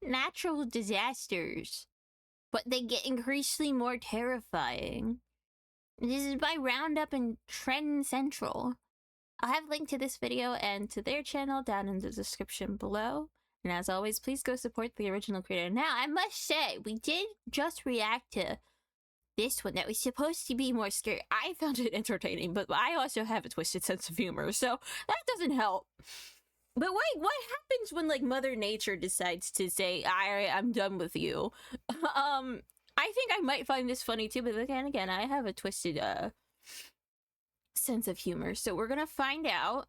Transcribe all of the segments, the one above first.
natural disasters, but they get increasingly more terrifying. This is by Roundup and Trend Central. I'll have a link to this video and to their channel down in the description below. And as always, please go support the original creator. Now, I must say, we did just react to this one that was supposed to be more scary. I found it entertaining, but I also have a twisted sense of humor, so that doesn't help. But wait, what happens when, like, Mother Nature decides to say, I'm done with you? I think I might find this funny too, but again, I have a twisted, sense of humor, so we're gonna find out.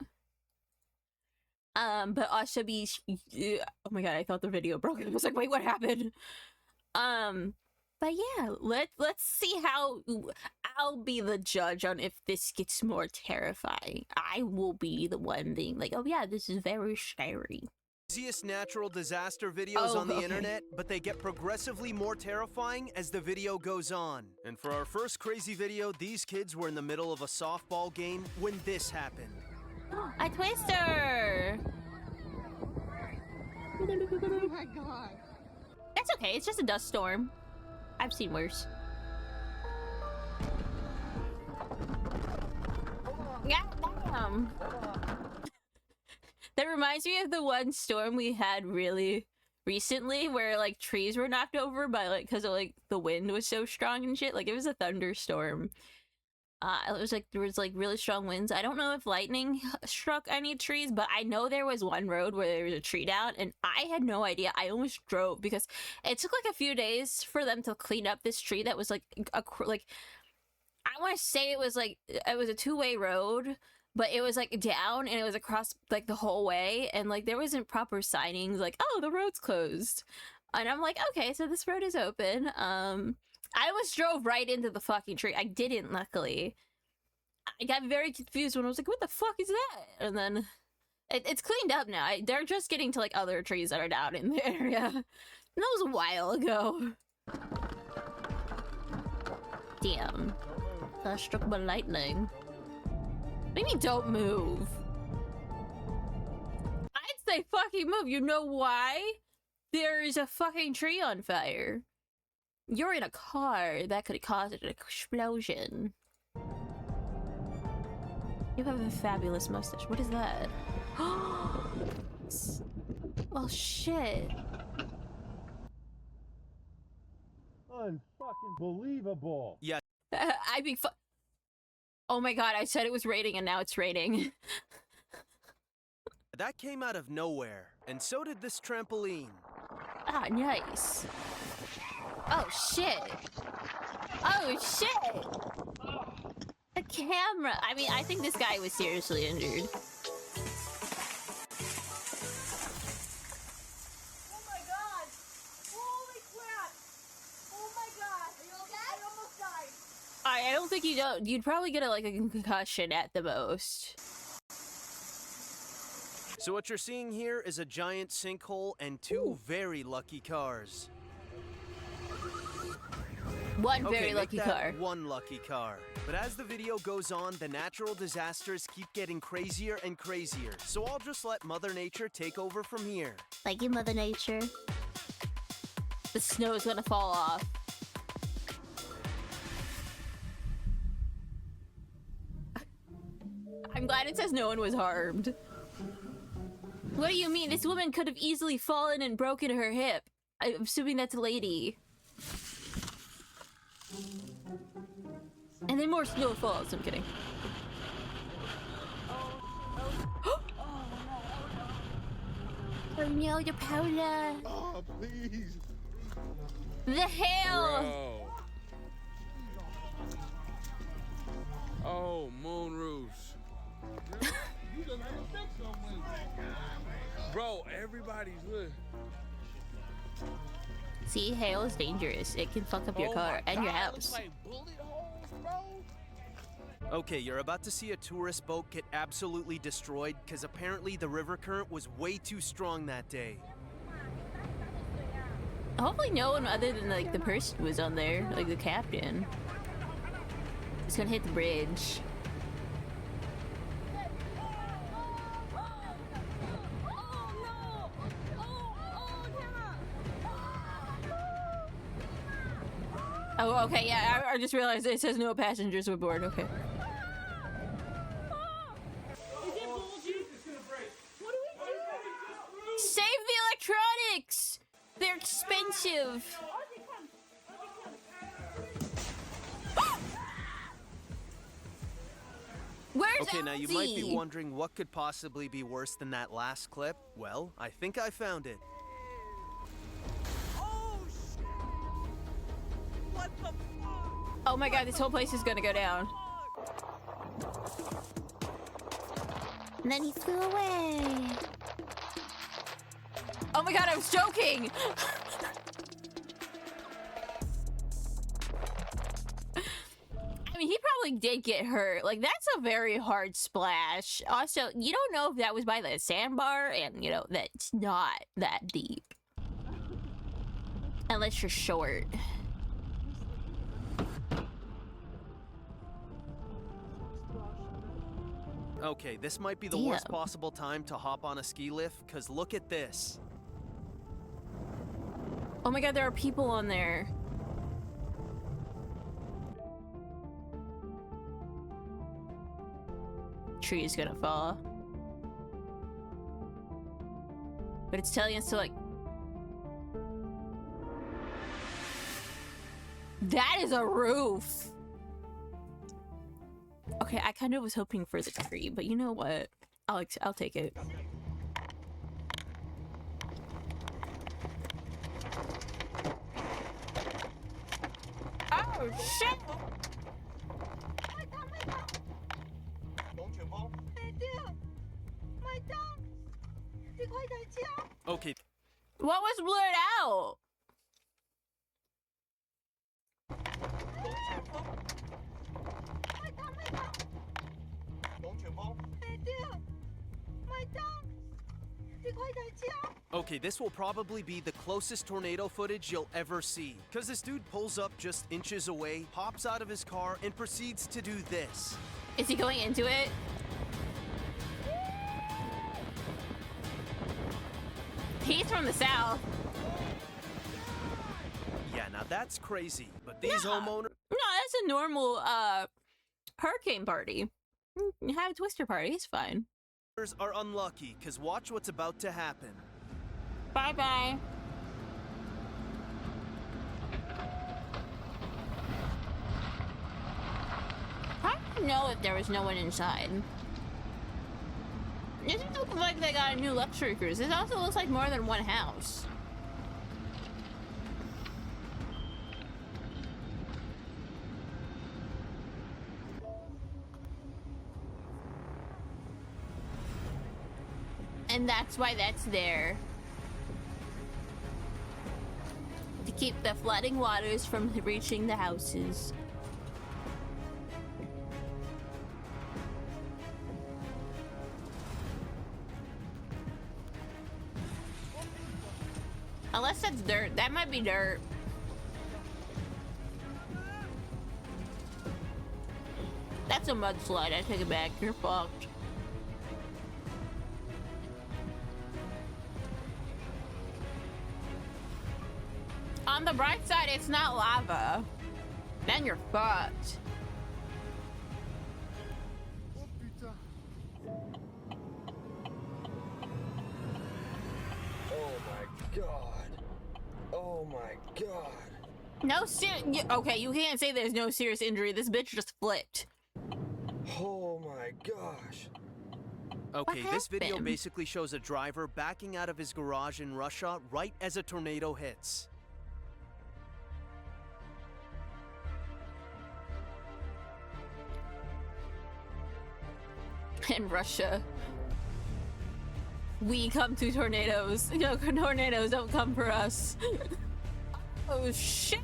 But also be... oh my god, I thought the video broke. I was like, wait, what happened? But yeah, let's see how... I'll be the judge on if this gets more terrifying. I will be the one being like, oh yeah, this is very scary. Craziest natural disaster videos on the internet, but they get progressively more terrifying as the video goes on. And for our first crazy video, these kids were in the middle of a softball game when this happened. A twister! Oh my god. That's okay, it's just a dust storm. I've seen worse. God damn. That reminds me of the one storm we had really recently where like trees were knocked over by like because of like the wind was so strong and shit. Like it was a thunderstorm. It was like there was like really strong winds. I don't know if lightning struck any trees, but I know there was one road where there was a tree down and I had no idea. I almost drove because it took like a few days for them to clean up this tree that was like I want to say it was a two-way road, but it was like down and it was across like the whole way, and like there wasn't proper signings like, oh, the road's closed. And I'm like, okay, so this road is open. I almost drove right into the fucking tree. I didn't, luckily. I got very confused when I was like, what the fuck is that? And then it's cleaned up now. They're just getting to like other trees that are down in the area. And that was a while ago. Damn. Got struck by lightning. Maybe don't move. I'd say fucking move. You know why? There is a fucking tree on fire. You're in a car. That could cause an explosion. You have a fabulous mustache. What is that? Oh shit. Unfucking believable. Yeah. I'd be oh my god, I said it was raining and now it's raining. That came out of nowhere, and so did this trampoline. Ah, nice. Oh shit. Oh shit. The camera. I mean, I think this guy was seriously injured. Oh my god. Holy crap. Oh my god. Are you okay? I almost died. I don't think you'd probably get like a concussion at the most. So what you're seeing here is a giant sinkhole and two very lucky cars. One very lucky make that car. One lucky car. But as the video goes on, the natural disasters keep getting crazier and crazier. So I'll just let Mother Nature take over from here. Thank you, Mother Nature. The snow's gonna fall off. I'm glad it says no one was harmed. What do you mean? This woman could have easily fallen and broken her hip. I'm assuming that's a lady. And then more snow falls. I'm kidding. Oh no, your powder. Oh, please. The hail. Bro. Oh, Moon Roos. Bro, everybody's lit. See, hail is dangerous. It can fuck up your car and your house. Like bullet holes, bro. Okay, you're about to see a tourist boat get absolutely destroyed because apparently the river current was way too strong that day. Hopefully no one other than like the person was on there, like the captain. It's gonna hit the bridge. Oh, okay, yeah, I just realized it says no passengers were aboard, okay. Is it bulgy? What do we do? Save the electronics! They're expensive! Ozzy, come. Where's Okay, now you might be Ozzy? wondering what could possibly be worse than that last clip. Well, I think I found it. Oh, shit. What the fuck? Oh my god, this whole place is gonna go down. And then he flew away. Oh my god, I was joking! I mean, he probably did get hurt. Like, that's a very hard splash. Also, you don't know if that was by the sandbar, and, you know, that's not that deep. Unless you're short. Okay, this might be the worst Damn. possible time to hop on a ski lift, because look at this. Oh my god, there are people on there. Tree is gonna fall. But it's telling us to, like... That is a roof! Okay, I kind of was hoping for the tree, but you know what? I'll take it. Oh, shit! Okay, What was blurred out? okay, this will probably be the closest tornado footage you'll ever see. Because this dude pulls up just inches away, hops out of his car, and proceeds to do this. Is he going into it? He's from the south. Yeah, now that's crazy. But these Yeah. homeowners No, that's a normal hurricane party. Have a twister party, it's fine. are unlucky, because watch what's about to happen. Bye bye. How do you know if there was no one inside? It doesn't look like they got a new luxury cruise. This also looks like more than one house. And that's why that's there. To keep the flooding waters from reaching the houses. Unless that's dirt. That might be dirt. That's a mudslide. I take it back. You're fucked. On the bright side, it's not lava. Then you're fucked. Oh my god. Oh my god. No okay, you can't say there's no serious injury. This bitch just flipped. Oh my gosh. Okay, this video happened? basically shows a driver backing out of his garage in Russia right as a tornado hits. In Russia, we come to tornadoes. No, tornadoes don't come for us. Oh shit.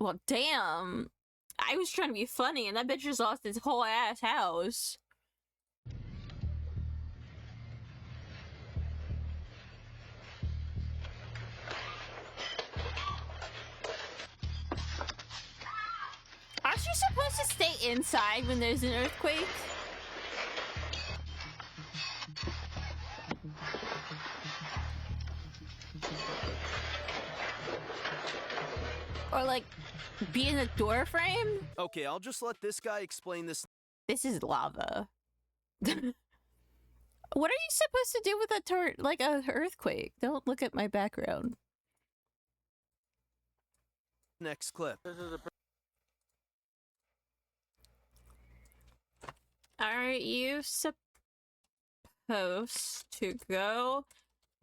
Well, damn. I was trying to be funny, and that bitch just lost his whole ass house. Aren't you supposed to stay inside when there's an earthquake? Or like be in a door frame? Okay, I'll just let this guy explain this This is lava. What are you supposed to do with a earthquake? Don't look at my background. next clip. Are you supposed to go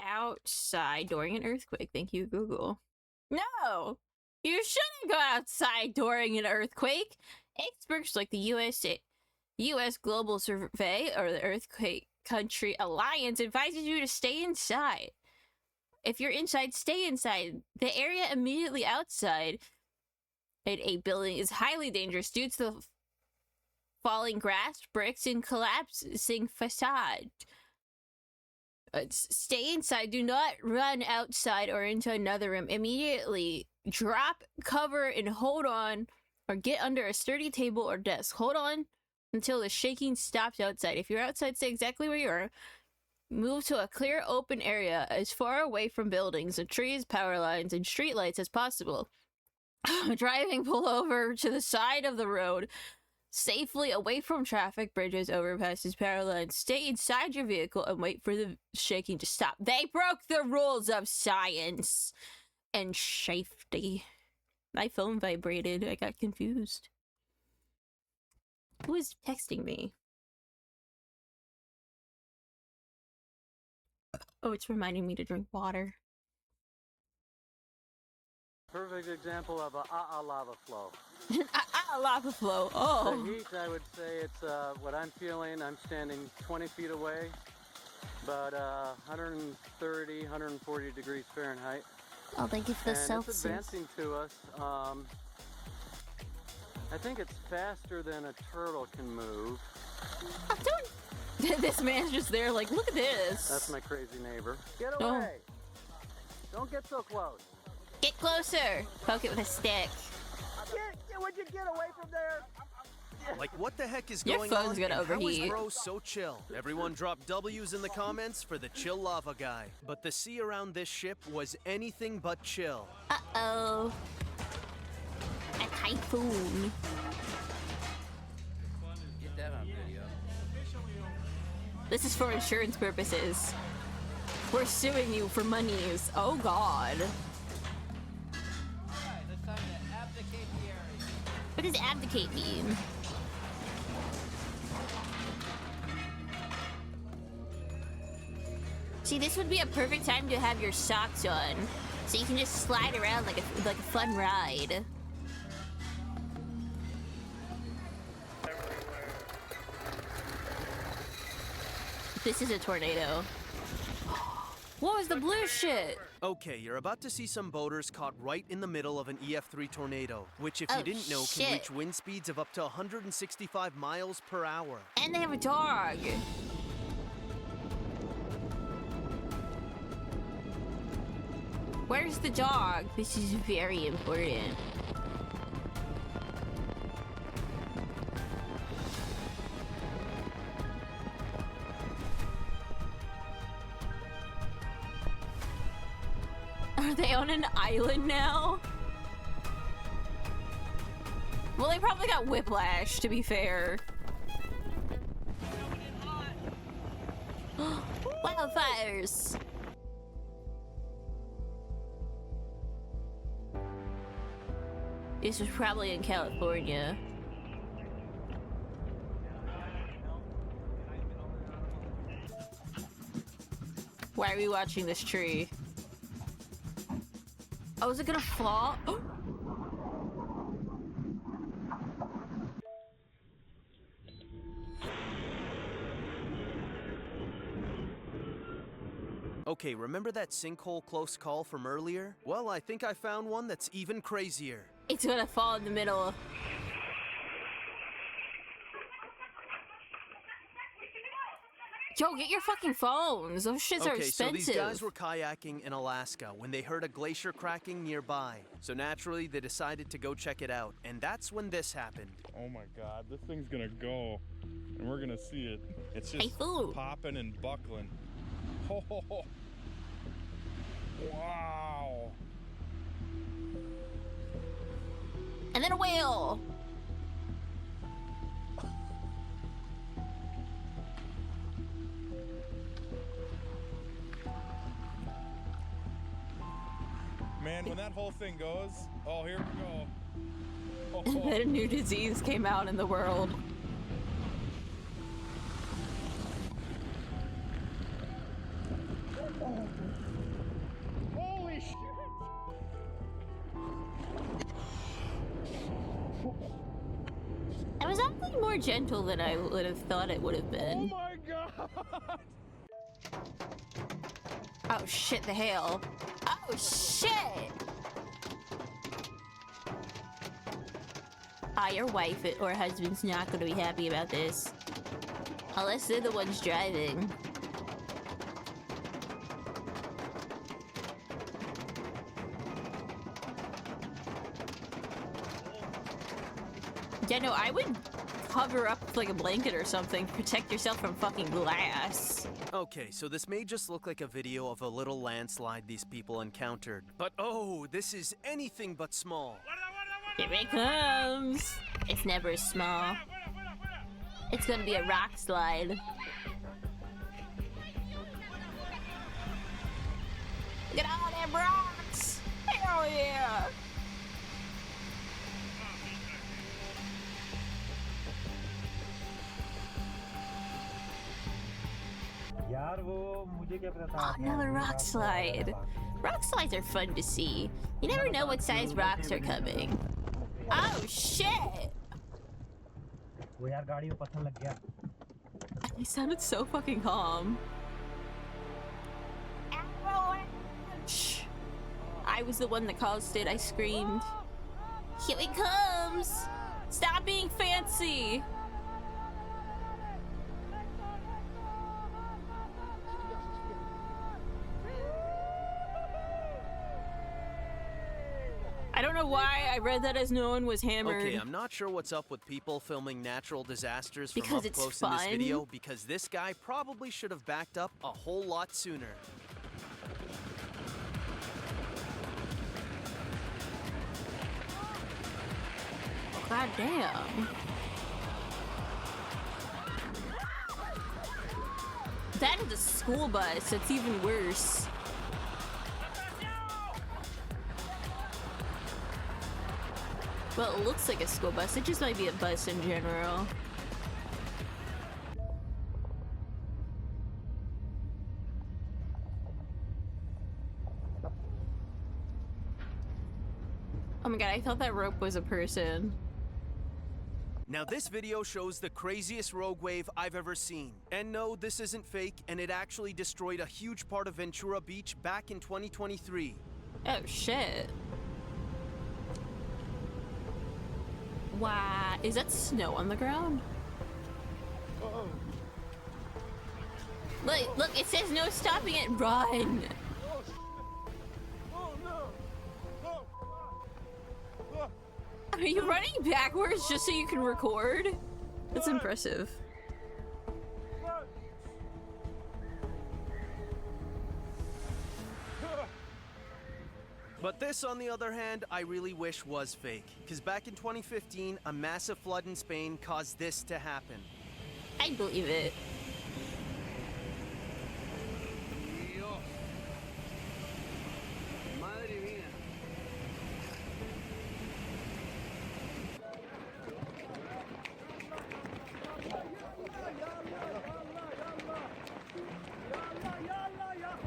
outside during an earthquake? Thank you, Google. No! You shouldn't go outside during an earthquake! Experts like the U.S. Global Survey or the Earthquake Country Alliance advises you to stay inside. If you're inside, stay inside. The area immediately outside a building is highly dangerous due to the falling grass, bricks, and collapsing facade. Stay inside. Do not run outside or into another room. Immediately drop cover and hold on or get under a sturdy table or desk. Hold on until the shaking stops outside. If you're outside, stay exactly where you are. Move to a clear open area as far away from buildings and trees, power lines, and street lights as possible. Driving, pull over to the side of the road, safely away from traffic, bridges, overpasses, power lines. Stay inside your vehicle and wait for the shaking to stop. They broke the rules of science and safety. My phone vibrated. I got confused. Who is texting me? Oh, it's reminding me to drink water. Perfect example of a lava flow. Lava flow. Oh. The heat, I would say it's what I'm feeling. I'm standing 20 feet away, about 130, 140 degrees Fahrenheit. Oh, thank you for the Celsius. It's advancing to us. I think it's faster than a turtle can move. Oh, don't. This man's just there like, look at this. That's my crazy neighbor. Get away! Don't get so close. Get closer. Poke it with a stick. Would you get away from there? Like, what the heck is Your going phone's on? gonna And how is overheat. bro so chill? Everyone drop W's in the comments for the chill lava guy. But the sea around this ship was anything but chill. Uh-oh. A typhoon. Get that on video. This is for insurance purposes. We're suing you for monies. Oh, God. Alright, it's time to abdicate the area. What does abdicate mean? See, this would be a perfect time to have your socks on, so you can just slide around like a fun ride. This is a tornado. What was the blue shit? Okay, you're about to see some boaters caught right in the middle of an EF3 tornado, which, if Oh, you didn't know, shit. can reach wind speeds of up to 165 miles per hour. And they have a dog. Where's the dog? This is very important. Are they on an island now? Well, they probably got whiplash, to be fair. Wildfires! This was probably in California. Why are we watching this tree? Oh, is it gonna fall? Okay, remember that sinkhole close call from earlier? Well, I think I found one that's even crazier. It's gonna fall in the middle. Yo, get your fucking phones. Those shits are Okay, so expensive. these guys were kayaking in Alaska when they heard a glacier cracking nearby. So naturally, they decided to go check it out. And that's when this happened. Oh my God, this thing's gonna go, and we're gonna see it. It's just Typhoon. popping and buckling. Ho, ho, ho. Wow. Spin a wheel! Man, when that whole thing goes, oh, here we go. And then a new disease came out in the world. Holy shit! It was actually more gentle than I would have thought it would have Oh been. my god! Oh shit, the hail. Oh shit! Your wife or husband's not gonna be happy about this. Unless they're the ones driving. Yeah, no, I would cover up with, like, a blanket or something. Protect yourself from fucking glass. Okay, so this may just look like a video of a little landslide these people encountered. But oh, this is anything but small. Here it comes. It's never small. It's gonna be a rock slide. Look at all them rocks! Hell yeah! Oh, another rock slide. Rock slides are fun to see. You never know what size rocks are coming. Oh shit! He sounded so fucking calm. Avalanche! I was the one that caused it. I screamed. Here he comes! Stop being fancy! I don't know why I read that as no one was hammered. Okay, I'm not sure what's up with people filming natural disasters from Because up it's close in this fun. video, because this guy probably should have backed up a whole lot sooner. God damn. That is a school bus. It's even worse. Well, it looks like a school bus. It just might be a bus in general. Oh my god, I thought that rope was a person. Now this video shows the craziest rogue wave I've ever seen. And no, this isn't fake, and it actually destroyed a huge part of Ventura Beach back in 2023. Oh shit. Wow, is that snow on the ground? Look, it says no stopping it, run! Are you running backwards just so you can record? That's impressive. But this, on the other hand, I really wish was fake. Because back in 2015, a massive flood in Spain caused this to happen. I believe it.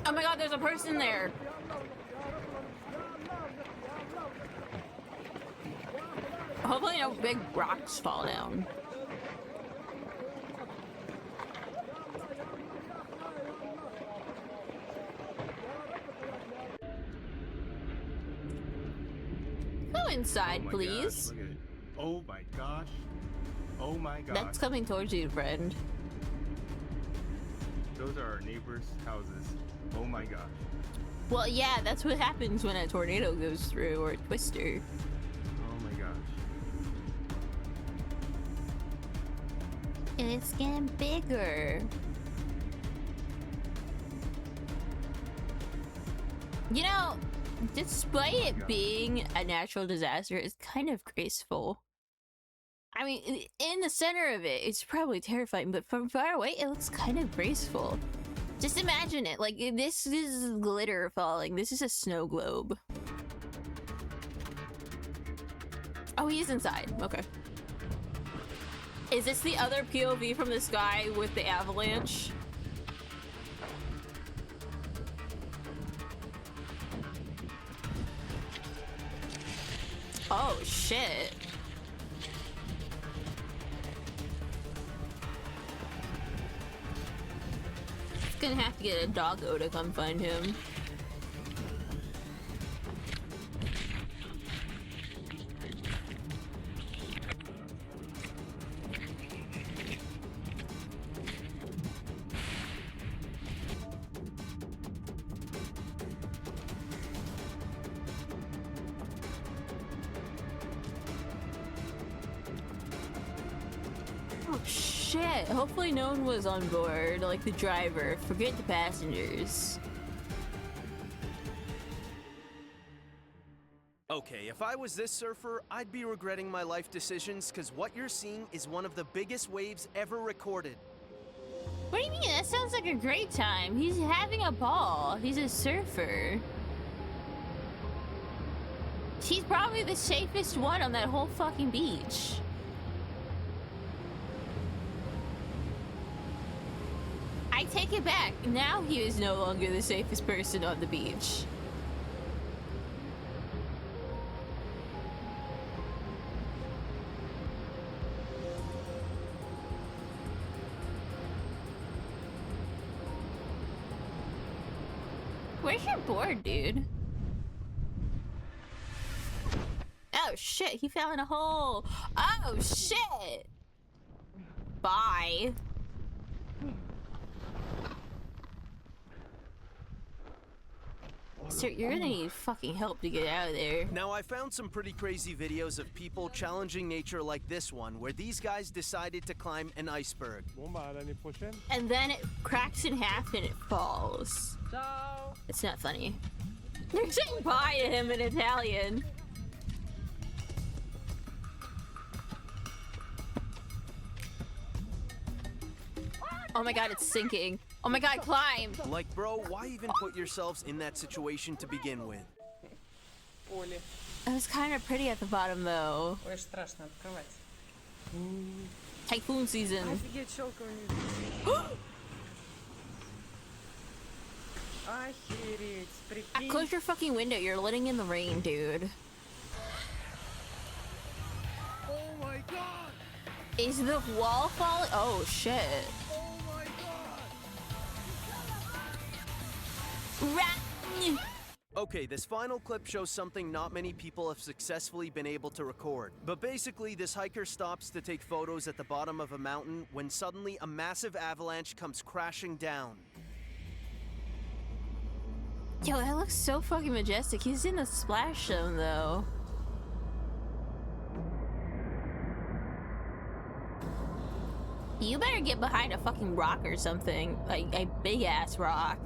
Oh my god, there's a person there. Hopefully no big rocks fall down. Go inside, please. Oh my gosh. Oh my gosh. That's coming towards you, friend. Those are our neighbors' houses. Oh my gosh. Well, yeah, that's what happens when a tornado goes through, or a twister. Oh my gosh. And it's getting bigger. You know, despite it being a natural disaster, it's kind of graceful. I mean, in the center of it, it's probably terrifying, but from far away, it looks kind of graceful. Just imagine it, like, this is glitter falling. This is a snow globe. Oh, he is inside. Okay. Is this the other POV from this guy with the avalanche? Oh, shit. Gonna have to get a doggo to come find him. Oh shit, hopefully no one was on board, like the driver. Forget the passengers. Okay, if I was this surfer, I'd be regretting my life decisions because what you're seeing is one of the biggest waves ever recorded. What do you mean? That sounds like a great time. He's having a ball. He's a surfer. He's probably the safest one on that whole fucking beach. I take it back. Now he is no longer the safest person on the beach. Where's your board, dude? Oh shit, he fell in a hole. Oh shit. Bye. Sir, you're gonna need fucking help to get out of there. Now, I found some pretty crazy videos of people challenging nature like this one, where these guys decided to climb an iceberg. And then it cracks in half and it falls. Ciao. It's not funny. They're saying bye to him in Italian. Oh my god, it's sinking. Oh my god, climb! Like, bro, why even put yourselves in that situation to begin with? It was kind of pretty at the bottom, though. Ой, страшно открывать. Typhoon season. Офигеть, щелканье. Охереть, прикинь. Close your fucking window. You're letting in the rain, dude. Oh my god! Is the wall falling? Oh, shit. Oh my god! Run! Okay, this final clip shows something not many people have successfully been able to record. But basically, this hiker stops to take photos at the bottom of a mountain when suddenly a massive avalanche comes crashing down. Yo, that looks so fucking majestic. He's in a splash zone, though. You better get behind a fucking rock or something. Like a big-ass rock.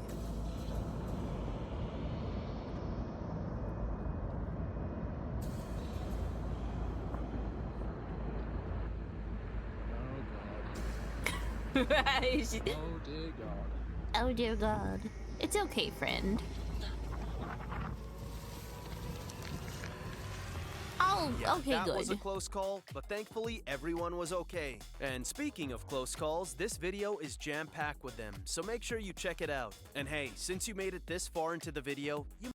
Oh dear God. Oh dear God. It's okay, friend. Oh, Yeah, okay, that good. was a close call, but thankfully everyone was okay. And speaking of close calls, this video is jam-packed with them, so make sure you check it out. And hey, since you made it this far into the video, you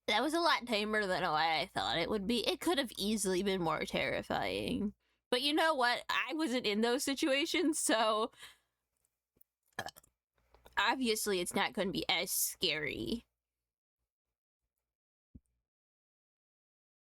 That was a lot tamer than what I thought it would be. It could have easily been more terrifying. But you know what? I wasn't in those situations, so obviously it's not going to be as scary.